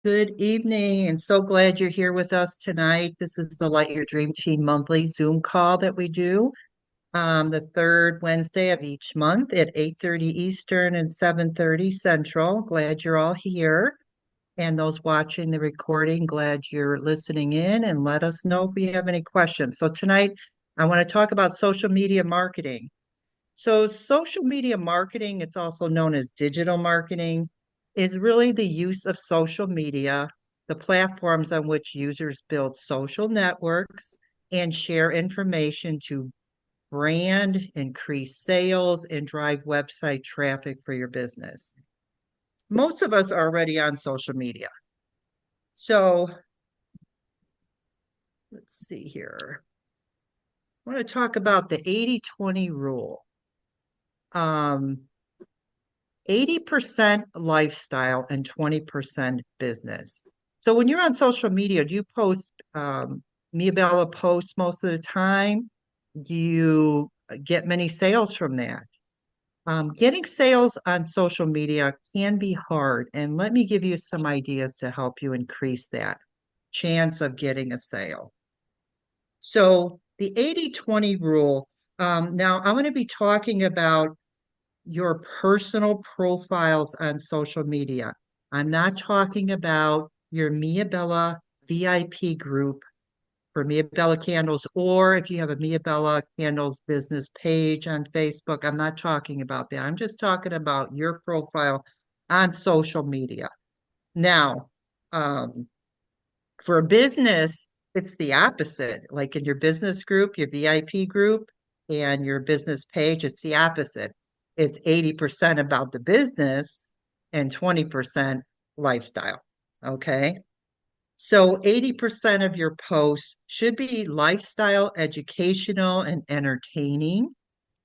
Good evening, and so glad you're here with us tonight. This is the Light Your Dream Team monthly Zoom call that we do the third Wednesday of each month at 8:30 Eastern and 7:30 Central. Glad you're all here. And those watching the recording, glad you're listening in and let us know if we have any questions. So tonight, I want to talk about social media marketing. So, social media marketing, it's also known as digital marketing, is really the use of social media, the platforms on which users build social networks and share information to brand, increase sales, and drive website traffic for your business. Most of us are already on social media. So, let's see here. I want to talk about the 80-20 rule. Um, 80% lifestyle and 20% business. So when you're on social media, do you post, Mia Bella posts most of the time? Do you get many sales from that? Getting sales on social media can be hard, and let me give you some ideas to help you increase that chance of getting a sale. So the 80-20 rule, now I'm going to be talking about your personal profiles on social media. I'm not talking about your Mia Bella VIP group for Mia Bella Candles, or if you have a Mia Bella Candles business page on Facebook. I'm not talking about that. I'm just talking about your profile on social media. Now, um, for a business, it's the opposite. Like in your business group, your VIP group, and your business page, it's the opposite. It's 80% about the business and 20% lifestyle. Okay. So 80% of your posts should be lifestyle, educational, and entertaining,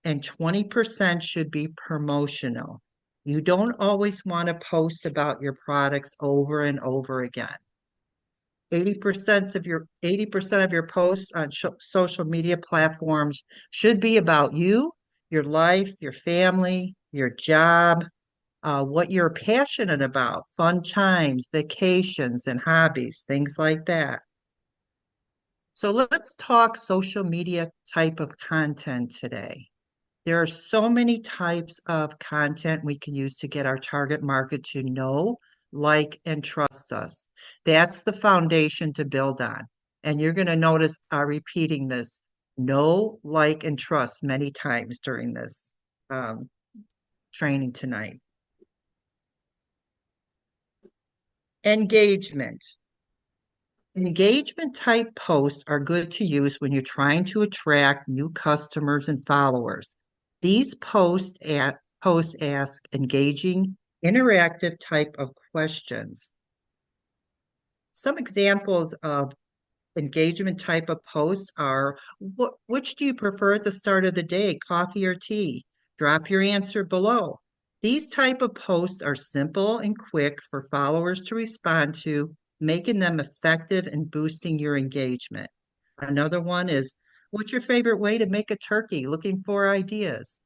and 20% should be promotional. You don't always want to post about your products over and over again. 80% of your posts on social media platforms should be about you, your life, your family, your job, what you're passionate about, fun times, vacations, and hobbies, things like that. So let's talk social media type of content today. There are so many types of content we can use to get our target market to know, like, and trust us. That's the foundation to build on. And you're going to notice repeating this know, like, and trust many times during this um, training tonight. Engagement. Engagement type posts are good to use when you're trying to attract new customers and followers. These posts ask engaging, interactive type of questions. Some examples of engagement type of posts are which do you prefer at the start of the day, coffee or tea? Drop your answer below. These type of posts are simple and quick for followers to respond to, making them effective and boosting your engagement. Another one is, what's your favorite way to make a turkey? Looking for ideas.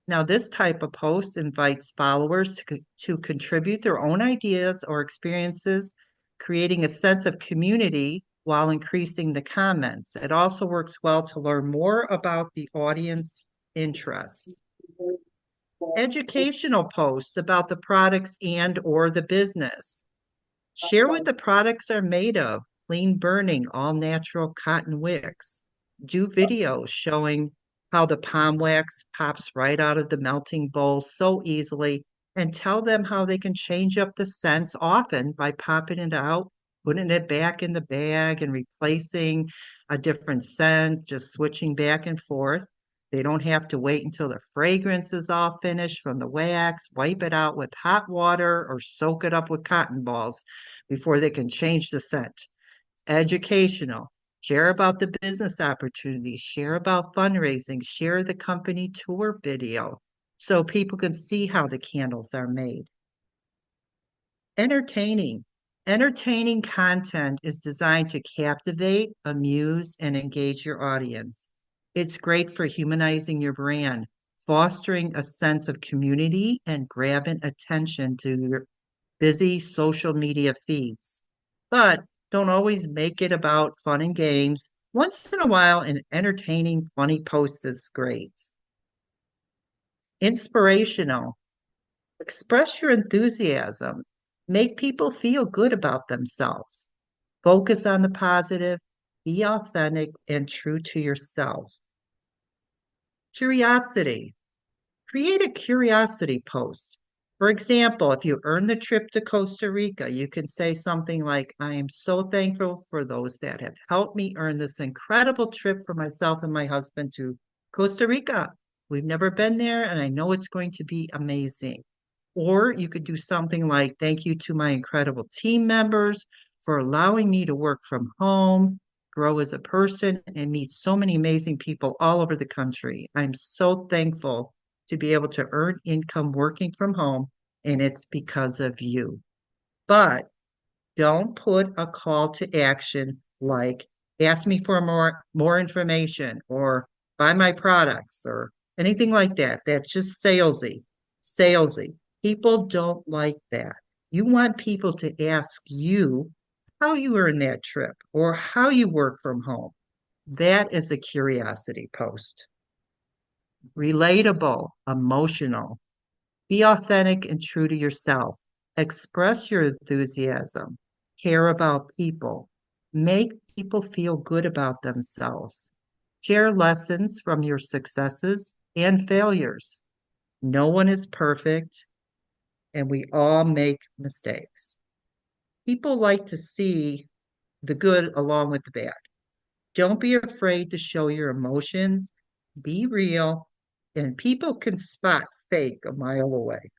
Now, this type of post invites followers to contribute their own ideas or experiences, creating a sense of community while increasing the comments. It also works well to learn more about the audience interests. Educational posts about the products and or the business. Share what the products are made of. Clean burning, all natural cotton wicks. Do videos showing how the palm wax pops right out of the melting bowl so easily, and tell them how they can change up the scents often by popping it out, putting it back in the bag and replacing a different scent, just switching back and forth. They don't have to wait until the fragrance is all finished from the wax, wipe it out with hot water or soak it up with cotton balls before they can change the scent. Educational. Share about the business opportunities, share about fundraising, share the company tour video so people can see how the candles are made. Entertaining. Entertaining content is designed to captivate, amuse, and engage your audience. It's great for humanizing your brand, fostering a sense of community, and grabbing attention to your busy social media feeds. but don't always make it about fun and games. Once in a while, an entertaining, funny post is great. Inspirational. Express your enthusiasm. Make people feel good about themselves. Focus on the positive. Be authentic and true to yourself. Curiosity. Create a curiosity post. For example, if you earn the trip to Costa Rica, you can say something like, I am so thankful for those that have helped me earn this incredible trip for myself and my husband to Costa Rica. We've never been there, and I know it's going to be amazing. Or you could do something like, thank you to my incredible team members for allowing me to work from home, grow as a person, and meet so many amazing people all over the country. I'm so thankful to be able to earn income working from home, and it's because of you. But don't put a call to action like ask me for more information or buy my products or anything like that. That's just salesy. Salesy. People don't like that. You want people to ask you how you earn that trip or how you work from home. That is a curiosity post. Relatable, emotional. Be authentic and true to yourself. Express your enthusiasm. Care about people. Make people feel good about themselves. Share lessons from your successes and failures. No one is perfect, and we all make mistakes. People like to see the good along with the bad. Don't be afraid to show your emotions. Be real, and people can spot fake a mile away.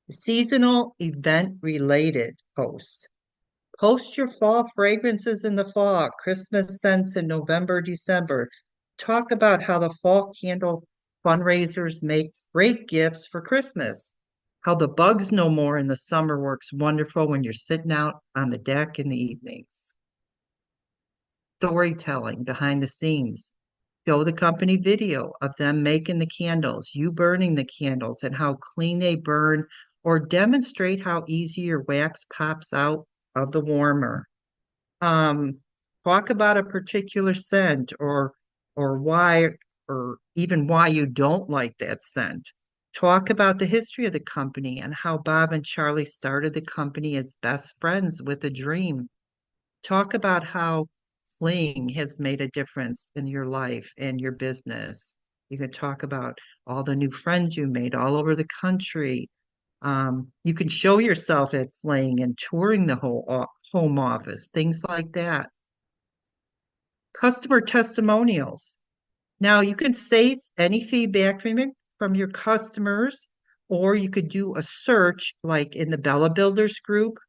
Seasonal event related posts. Post your fall fragrances in the fall, Christmas scents in November, December. Talk about how the fall candle fundraisers make great gifts for Christmas. How the bugs no more in the summer works wonderful when you're sitting out on the deck in the evenings. Storytelling behind the scenes. Show the company video of them making the candles, you burning the candles, and how clean they burn, or demonstrate how easy your wax pops out of the warmer. Um, Talk about a particular scent or why or even why you don't like that scent. Talk about the history of the company and how Bob and Charlie started the company as best friends with a dream. Talk about how fleeing has made a difference in your life and your business. You can talk about all the new friends you made all over the country. You can show yourself at fleeing and touring the whole home office, things like that. Customer testimonials. Now you can save any feedback from your customers, or you could do a search like in the Bella Builders group.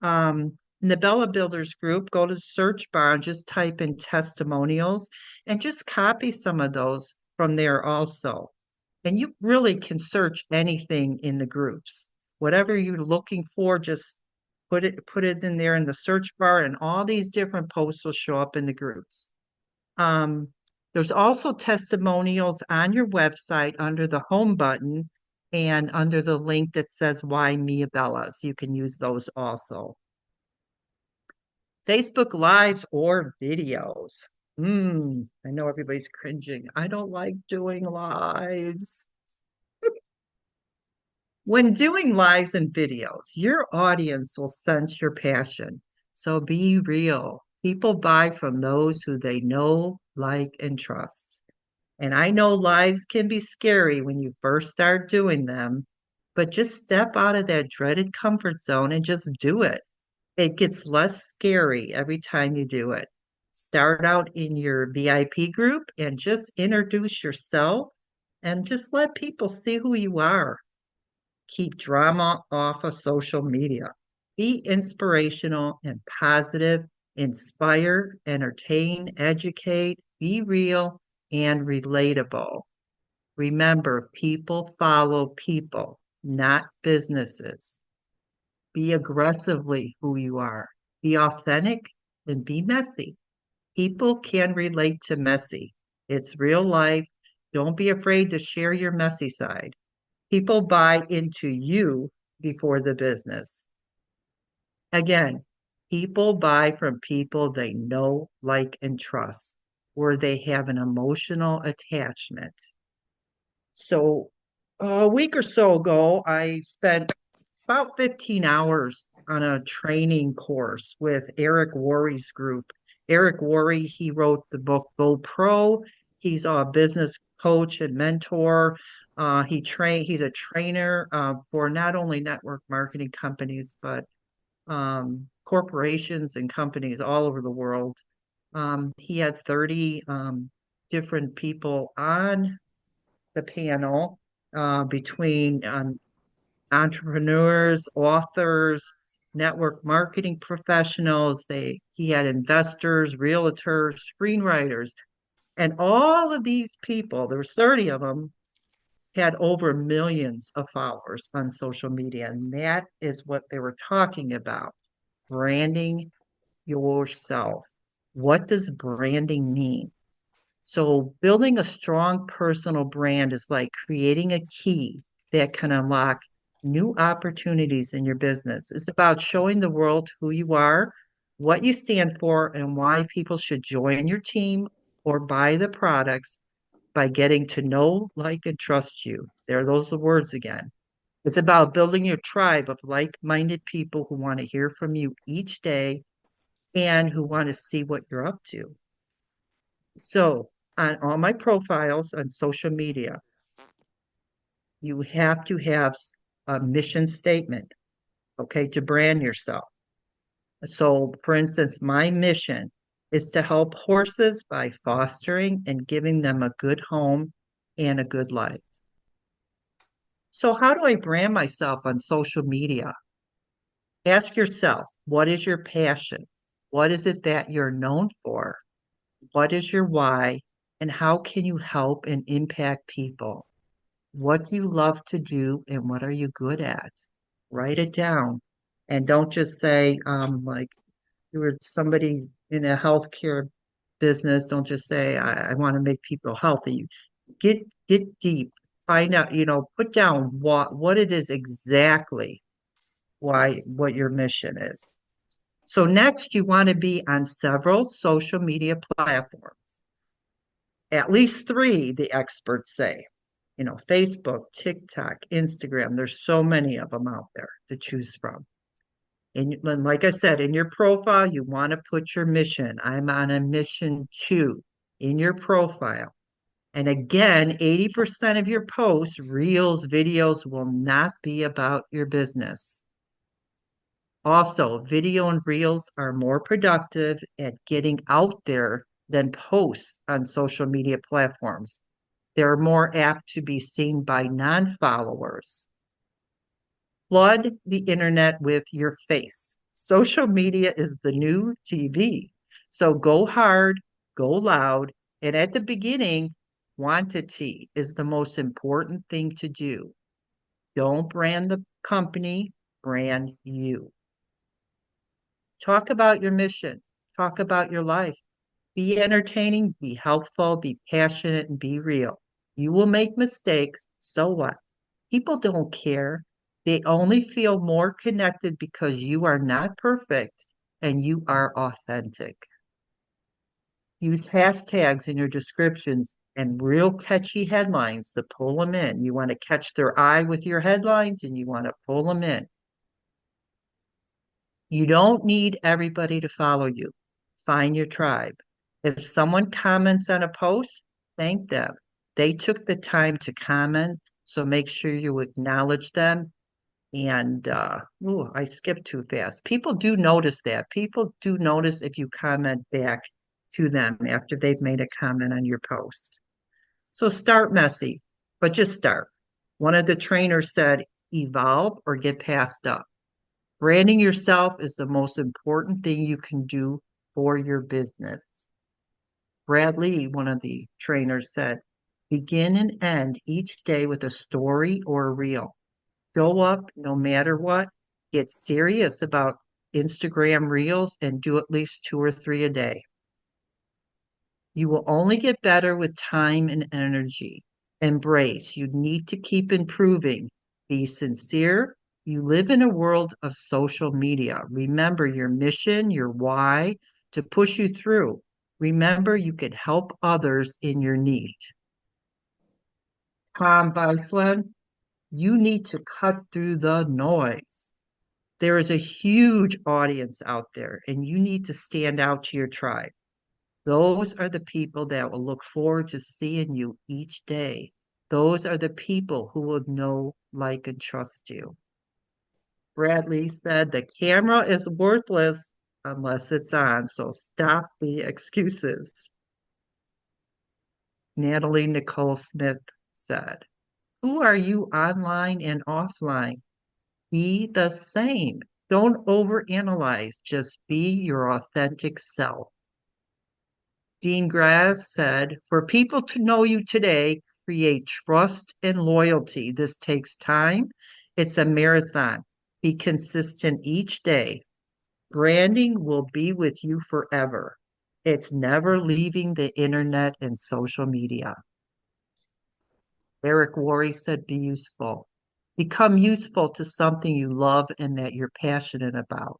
In the Bella Builders group, go to the search bar and just type in testimonials and just copy some of those from there also. And you really can search anything in the groups. Whatever you're looking for, just put it in there in the search bar, and all these different posts will show up in the groups. Um, there's also testimonials on your website under the home button and under the link that says Why Mia Bellas. You can use those also. Facebook Lives or videos. I know everybody's cringing. I don't like doing lives. When doing lives and videos, your audience will sense your passion. So be real. People buy from those who they know, like, and trust. And I know lives can be scary when you first start doing them, but just step out of that dreaded comfort zone and just do it. It gets less scary every time you do it. Start out in your VIP group and just introduce yourself and just let people see who you are. Keep drama off of social media. Be inspirational and positive, inspire, entertain, educate, be real and relatable. Remember, people follow people, not businesses. Be aggressively who you are. Be authentic and be messy. People can relate to messy. It's real life. Don't be afraid to share your messy side. People buy into you before the business. Again, people buy from people they know, like, and trust, where they have an emotional attachment. So, a week or so ago, I spent about 15 hours on a training course with Eric Worre's group. Eric Worre, he wrote the book Go Pro. He's a business coach and mentor. He's a trainer for not only network marketing companies, but corporations and companies all over the world. He had 30 different people on the panel between entrepreneurs, authors, network marketing professionals. He had investors, realtors, screenwriters, and all of these people, there was 30 of them, had over millions of followers on social media. And that is what they were talking about, branding yourself. What does branding mean? So, building a strong personal brand is like creating a key that can unlock new opportunities in your business. It's about showing the world who you are, what you stand for, and why people should join your team or buy the products by getting to know, like, and trust you. There are those the words again. It's about building your tribe of like-minded people who want to hear from you each day and who want to see what you're up to. So, on all my profiles on social media, you have to have a mission statement, okay, to brand yourself. So, for instance, my mission is to help horses by fostering and giving them a good home and a good life. So, how do I brand myself on social media? Ask yourself, what is your passion? What is it that you're known for? What is your why? And how can you help and impact people? What do you love to do and what are you good at? Write it down. And don't just say, like you were somebody in a healthcare business, don't just say, I want to make people healthy. Get deep. Find out, put down what it is exactly what your mission is. So next you want to be on several social media platforms. At least three, the experts say. Facebook, TikTok, Instagram. There's so many of them out there to choose from. And like I said, in your profile, you want to put your mission. I'm on a mission too in your profile. And again, 80% of your posts, reels, videos will not be about your business. Also, video and reels are more productive at getting out there than posts on social media platforms. They're more apt to be seen by non-followers. Flood the internet with your face. Social media is the new TV. So go hard, go loud, and at the beginning, quantity is the most important thing to do. Don't brand the company, brand you. Talk about your mission. Talk about your life. Be entertaining, be helpful, be passionate, and be real. You will make mistakes. So what? People don't care. They only feel more connected because you are not perfect and you are authentic. Use hashtags in your descriptions and real catchy headlines to pull them in. You want to catch their eye with your headlines and you want to pull them in. You don't need everybody to follow you. Find your tribe. If someone comments on a post, thank them. They took the time to comment, so make sure you acknowledge them. And I skipped too fast. People do notice that. People do notice if you comment back to them after they've made a comment on your post. So start messy, but just start. One of the trainers said, evolve or get passed up. Branding yourself is the most important thing you can do for your business. Brad Lee, one of the trainers, said, begin and end each day with a story or a reel. Show up no matter what. Get serious about Instagram reels and do at least two or three a day. You will only get better with time and energy. Embrace. You need to keep improving. Be sincere, You live in a world of social media. Remember your mission, your why to push you through. Remember you could help others in your need. Tom Byflin, you need to cut through the noise. There is a huge audience out there, and you need to stand out to your tribe. Those are the people that will look forward to seeing you each day. Those are the people who will know, like, and trust you. Bradley said the camera is worthless unless it's on, so stop the excuses. Natalie Nicole Smith said, who are you online and offline? Be the same. Don't overanalyze. Just be your authentic self. Dean Graz said, for people to know you today, create trust and loyalty. This takes time. It's a marathon. Be consistent each day. Branding will be with you forever. It's never leaving the internet and social media. Eric Worre said, be useful. Become useful to something you love and that you're passionate about.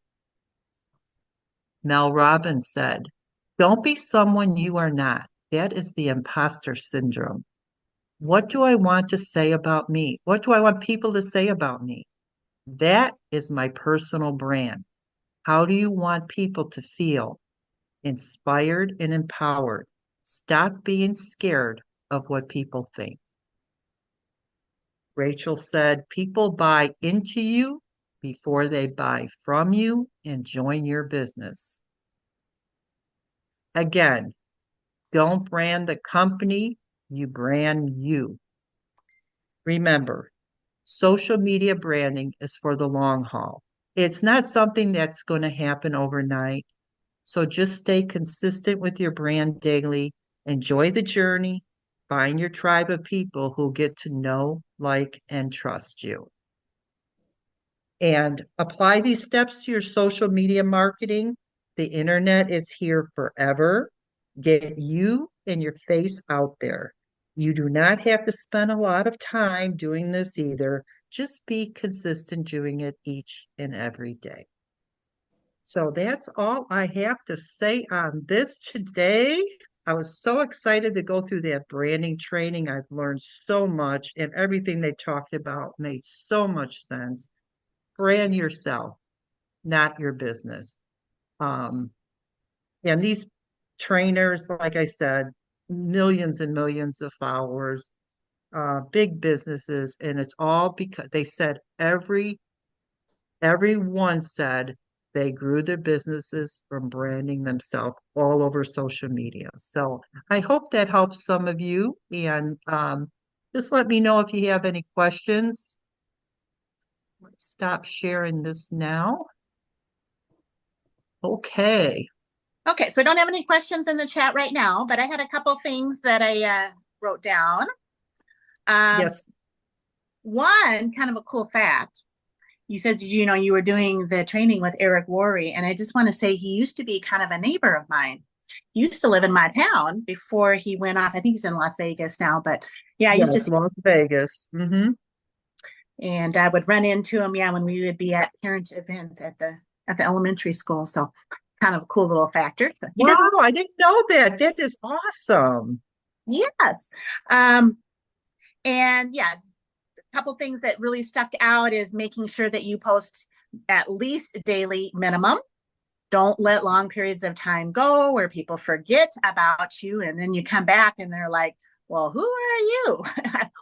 Mel Robbins said, don't be someone you are not. That is the imposter syndrome. What do I want to say about me? What do I want people to say about me? That is my personal brand. How do you want people to feel? Inspired and empowered. Stop being scared of what people think. Rachel said, people buy into you before they buy from you and join your business. Again, don't brand the company, you brand you. Remember, social media branding is for the long haul. It's not something that's going to happen overnight. So just stay consistent with your brand daily. Enjoy the journey. Find your tribe of people who get to know, like, and trust you. And apply these steps to your social media marketing. The internet is here forever. Get you and your face out there. You do not have to spend a lot of time doing this either. Just be consistent doing it each and every day. So that's all I have to say on this today. I was so excited to go through that branding training. I've learned so much, and everything they talked about made so much sense. Brand yourself, not your business. Um, and these trainers, like I said, millions and millions of followers, big businesses, and it's all because they said everyone said they grew their businesses from branding themselves all over social media. So I hope that helps some of you. And just let me know if you have any questions. Stop sharing this now. Okay. Okay, so I don't have any questions in the chat right now, but I had a couple things that I wrote down. Yes. One kind of a cool fact. You said, you were doing the training with Eric Worre, and I just want to say he used to be kind of a neighbor of mine. He used to live in my town before he went off. I think he's in Las Vegas now, but yeah, I used to Yes, see, Las Vegas. and I would run into him, yeah, when we would be at parent events at the elementary school. So kind of a cool little factor. So he Wow, did, I didn't know that. That is awesome. yes. Um, and yeah, couple things that really stuck out is making sure that you post at least a daily minimum. Don't let long periods of time go where people forget about you and then you come back and they're like, well, who are you?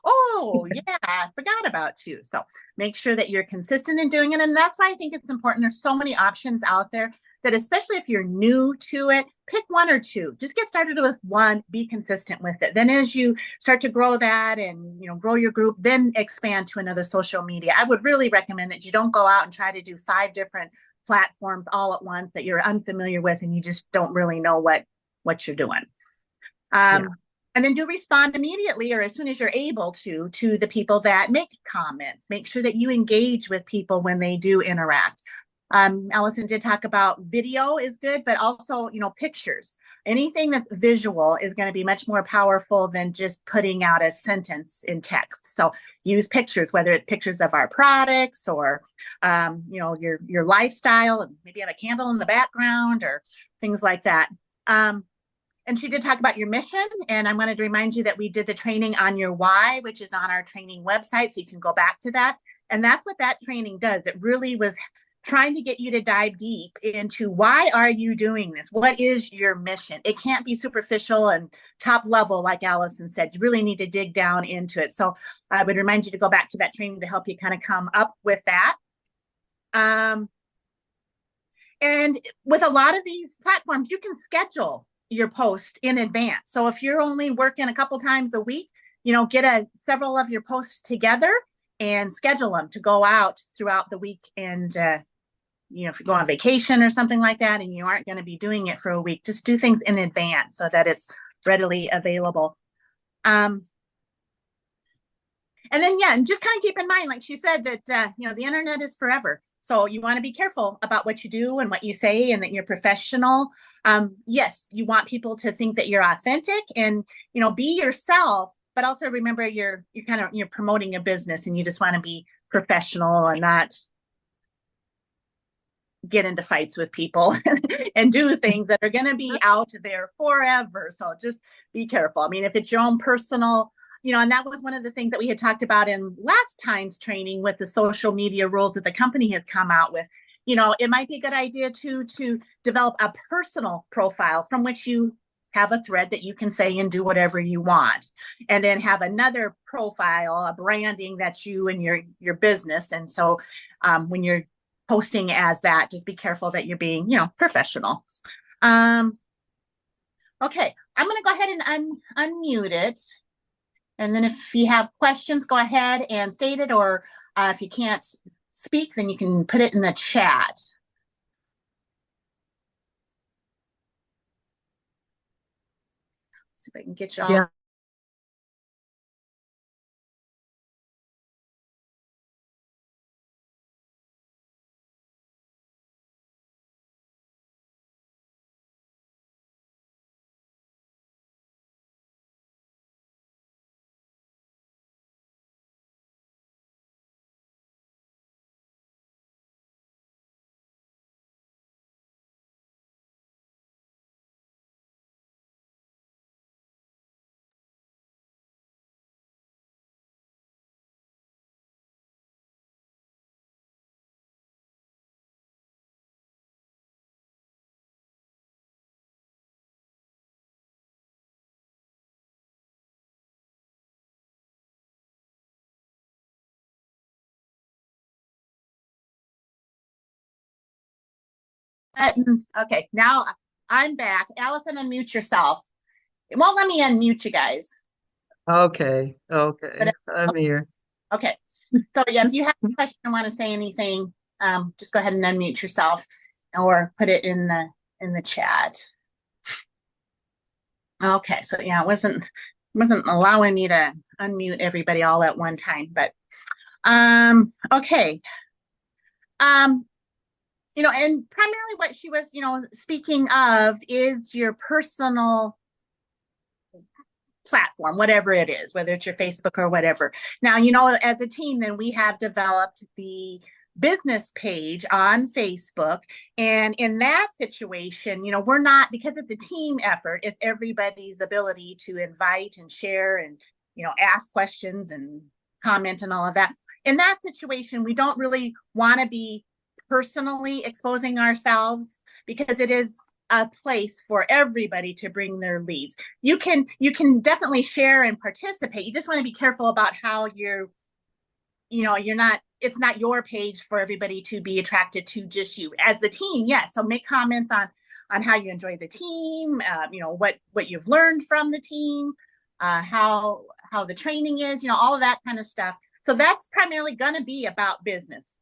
Oh, yeah, I forgot about you. So make sure that you're consistent in doing it. And that's why I think it's important. There's so many options out there that, especially if you're new to it, pick one or two. Just get started with one, be consistent with it. Then as you start to grow that and grow your group, then expand to another social media. I would really recommend that you don't go out and try to do 5 different platforms all at once that you're unfamiliar with and you just don't really know what you're doing. Yeah. And then do respond immediately or as soon as you're able to the people that make comments. Make sure that you engage with people when they do interact. Allison did talk about video is good, but also, pictures. Anything that's visual is going to be much more powerful than just putting out a sentence in text. So use pictures, whether it's pictures of our products or, your lifestyle, and maybe have a candle in the background or things like that. And she did talk about your mission. And I wanted to remind you that we did the training on your why, which is on our training website. So you can go back to that. And that's what that training does. It really was trying to get you to dive deep into why are you doing this? What is your mission? It can't be superficial and top level, like Allison said. You really need to dig down into it. So I would remind you to go back to that training to help you kind of come up with that. And with a lot of these platforms, you can schedule your post in advance. So if you're only working a couple times a week, get several of your posts together and schedule them to go out throughout the week. And, if you go on vacation or something like that, and you aren't going to be doing it for a week, just do things in advance so that it's readily available. And then, and just kind of keep in mind, like she said, that, the internet is forever. So you want to be careful about what you do and what you say, and that you're professional. Yes, you want people to think that you're authentic and, be yourself, but also remember you're promoting a business, and you just want to be professional and not get into fights with people and do things that are going to be out there forever. So just be careful. I mean, if it's your own personal, and that was one of the things that we had talked about in last time's training with the social media rules that the company has come out with. It might be a good idea to develop a personal profile from which you have a thread that you can say and do whatever you want, and then have another profile, a branding that's you and your business. And so when you're posting as that, just be careful that you're being, professional. Okay, I'm going to go ahead and unmute it. And then if you have questions, go ahead and state it, or if you can't speak, then you can put it in the chat. Let's see if I can get you all. Yeah. Okay, now I'm back. Allison, unmute yourself. It won't let me unmute you guys. Okay. But, I'm here. Okay. So yeah, if you have a question or want to say anything, just go ahead and unmute yourself or put it in the chat. Okay, so yeah, it wasn't allowing me to unmute everybody all at one time, but okay. And primarily what she was, speaking of is your personal platform, whatever it is, whether it's your Facebook or whatever. Now, as a team, then we have developed the business page on Facebook. And in that situation, we're not, because it's a team effort, it's everybody's ability to invite and share and, ask questions and comment and all of that. In that situation, we don't really want to be personally exposing ourselves, because it is a place for everybody to bring their leads. You can definitely share and participate. You just want to be careful about how it's not your page for everybody to be attracted to, just you as the team. Yes. So make comments on how you enjoy the team, what you've learned from the team, how the training is, all of that kind of stuff. So that's primarily going to be about business,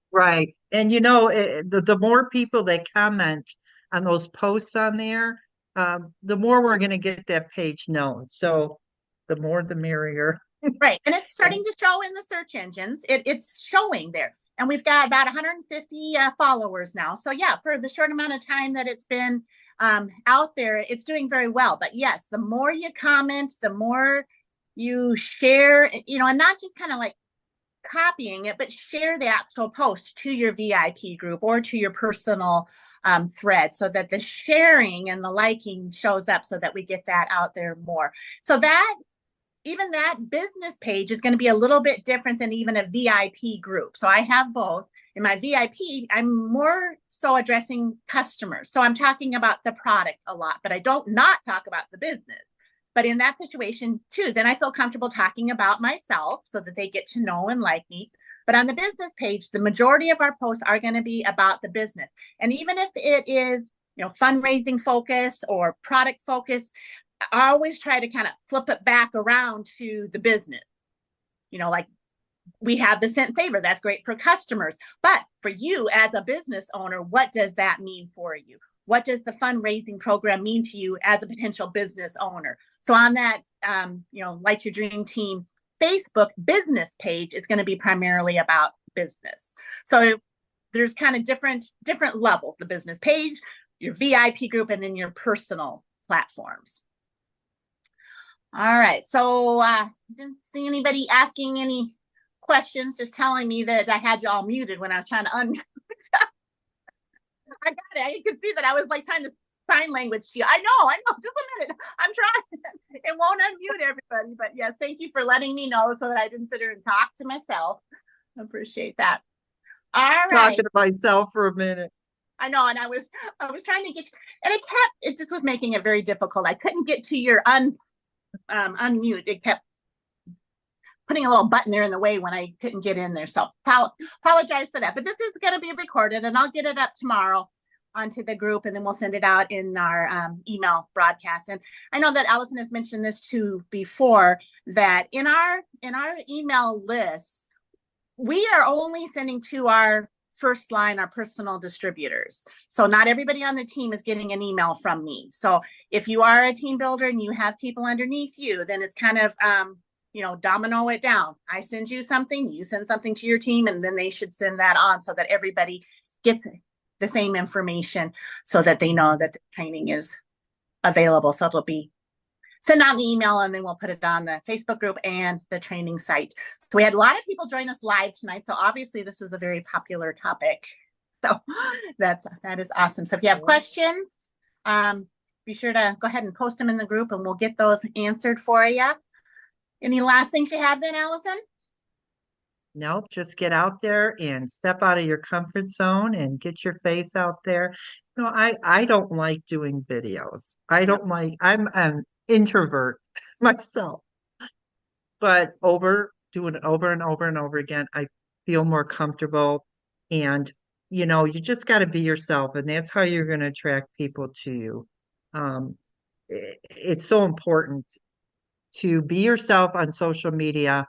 Right. And the more people that comment on those posts on there, the more we're going to get that page known. So the more the merrier. Right. And it's starting to show in the search engines. It's showing there. And we've got about 150 followers now. So yeah, for the short amount of time that it's been out there, it's doing very well. But yes, the more you comment, the more you share, and not just kind of like copying it, but share the actual post to your VIP group or to your personal thread so that the sharing and the liking shows up so that we get that out there more. So that even that business page is going to be a little bit different than even a VIP group. So I have both. In my VIP, I'm more so addressing customers. So I'm talking about the product a lot, but I don't not talk about the business. But in that situation too, then I feel comfortable talking about myself so that they get to know and like me. But on the business page, the majority of our posts are going to be about the business. And even if it is, fundraising focus or product focus, I always try to kind of flip it back around to the business. Like we have the Scent Favor. That's great for customers. But for you as a business owner, what does that mean for you? What does the fundraising program mean to you as a potential business owner? So on that, Light Your Dream Team Facebook business page, it's going to be primarily about business. So there's kind of different levels, the business page, your VIP group, and then your personal platforms. All right. So didn't see anybody asking any questions, just telling me that I had you all muted when I was trying to unmute. I got it. I could see that I was like trying to sign language to you. I know. Just a minute. I'm trying. It won't unmute everybody. But yes, thank you for letting me know so that I didn't sit here and talk to myself. I appreciate that. All right. Talking to myself for a minute. I know. And I was trying to get you, and it just was making it very difficult. I couldn't get to your unmute. It kept putting a little button there in the way when I couldn't get in there. So apologize for that. But this is going to be recorded, and I'll get it up tomorrow onto the group, and then we'll send it out in our email broadcast. And I know that Allison has mentioned this too before, that in our email list, we are only sending to our first line, our personal distributors. So not everybody on the team is getting an email from me. So if you are a team builder and you have people underneath you, then it's kind of, domino it down. I send you something, you send something to your team, and then they should send that on so that everybody gets the same information so that they know that the training is available. So it'll be send out the email, and then we'll put it on the Facebook group and the training site. So we had a lot of people join us live tonight. So obviously this was a very popular topic. So that is awesome. So if you have questions, be sure to go ahead and post them in the group, and we'll get those answered for you. Any last things you have then, Allison? Nope, just get out there and step out of your comfort zone and get your face out there. I don't like doing videos. I'm an introvert myself, but doing it over and over and over again, I feel more comfortable. And, you just got to be yourself, and that's how you're going to attract people to you. It's so important to be yourself on social media,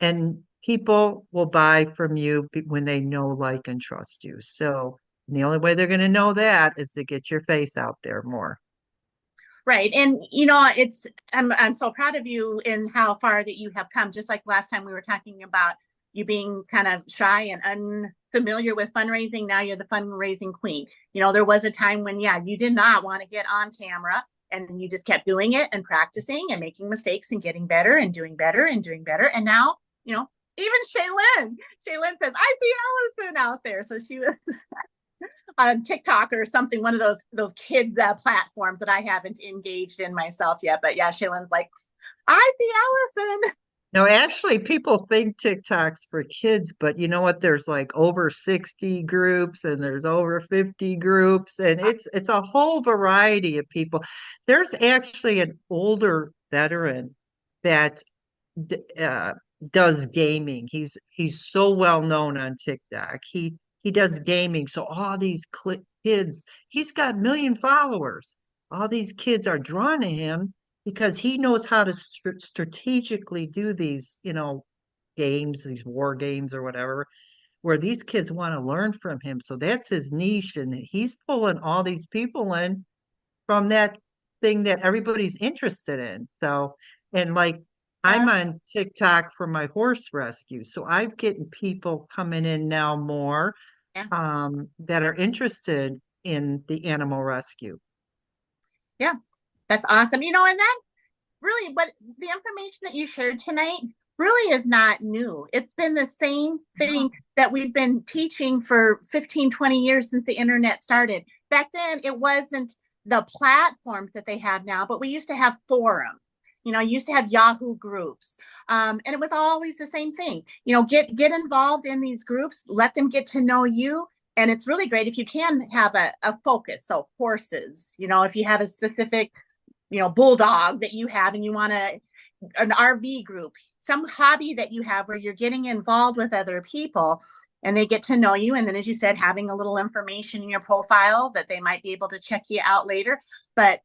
and people will buy from you when they know, like, and trust you. So the only way they're going to know that is to get your face out there more. Right. And, I'm so proud of you in how far that you have come. Just like last time we were talking about you being kind of shy and unfamiliar with fundraising. Now you're the fundraising queen. There was a time when, you did not want to get on camera, and you just kept doing it and practicing and making mistakes and getting better and doing better and doing better. And now, even Shaylin says, I see Allison out there. So she was on TikTok or something, one of those kids platforms that I haven't engaged in myself yet. But yeah, Shaylin's like, I see Allison. No, actually, people think TikTok's for kids, but you know what? There's like over 60 groups, and there's over 50 groups, and it's a whole variety of people. There's actually an older veteran that does gaming. He's so well known on TikTok. He does gaming. So all these kids, he's got 1 million followers. All these kids are drawn to him because he knows how to strategically do these, games, these war games or whatever, where these kids want to learn from him. So that's his niche, and he's pulling all these people in from that thing that everybody's interested in. So, and like, I'm on TikTok for my horse rescue. So I'm getting people coming in now more that are interested in the animal rescue. Yeah, that's awesome. And that really what the information that you shared tonight really is not new. It's been the same thing that we've been teaching for 15, 20 years since the internet started. Back then, it wasn't the platforms that they have now, but we used to have forums. Used to have Yahoo groups, and it was always the same thing. Get involved in these groups, let them get to know you, and it's really great if you can have a focus. So horses, if you have a specific, bulldog that you have, and you want an RV group, some hobby that you have where you're getting involved with other people and they get to know you. And then, as you said, having a little information in your profile that they might be able to check you out later. But,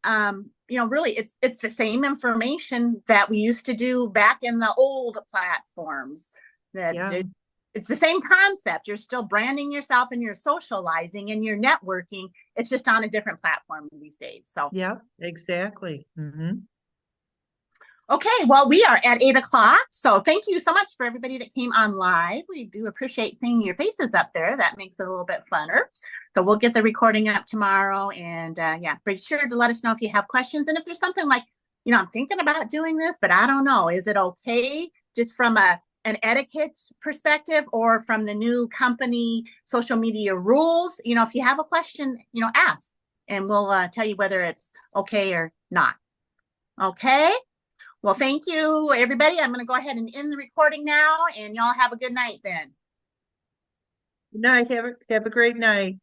really it's the same information that we used to do back in the old platforms that Yeah. it's the same concept. You're still branding yourself and you're socializing and you're networking. It's just on a different platform these days. So, Yeah, exactly. okay, well, we are at 8 o'clock. So thank you so much for everybody that came on live. We do appreciate seeing your faces up there. That makes it a little bit funner. So we'll get the recording up tomorrow. And yeah, be sure to let us know if you have questions. And if there's something like, I'm thinking about doing this, but I don't know, is it okay just from an etiquette perspective or from the new company social media rules? If you have a question, ask and we'll tell you whether it's okay or not. Okay. Well, thank you, everybody. I'm going to go ahead and end the recording now, and y'all have a good night then. Good night. Have a great night.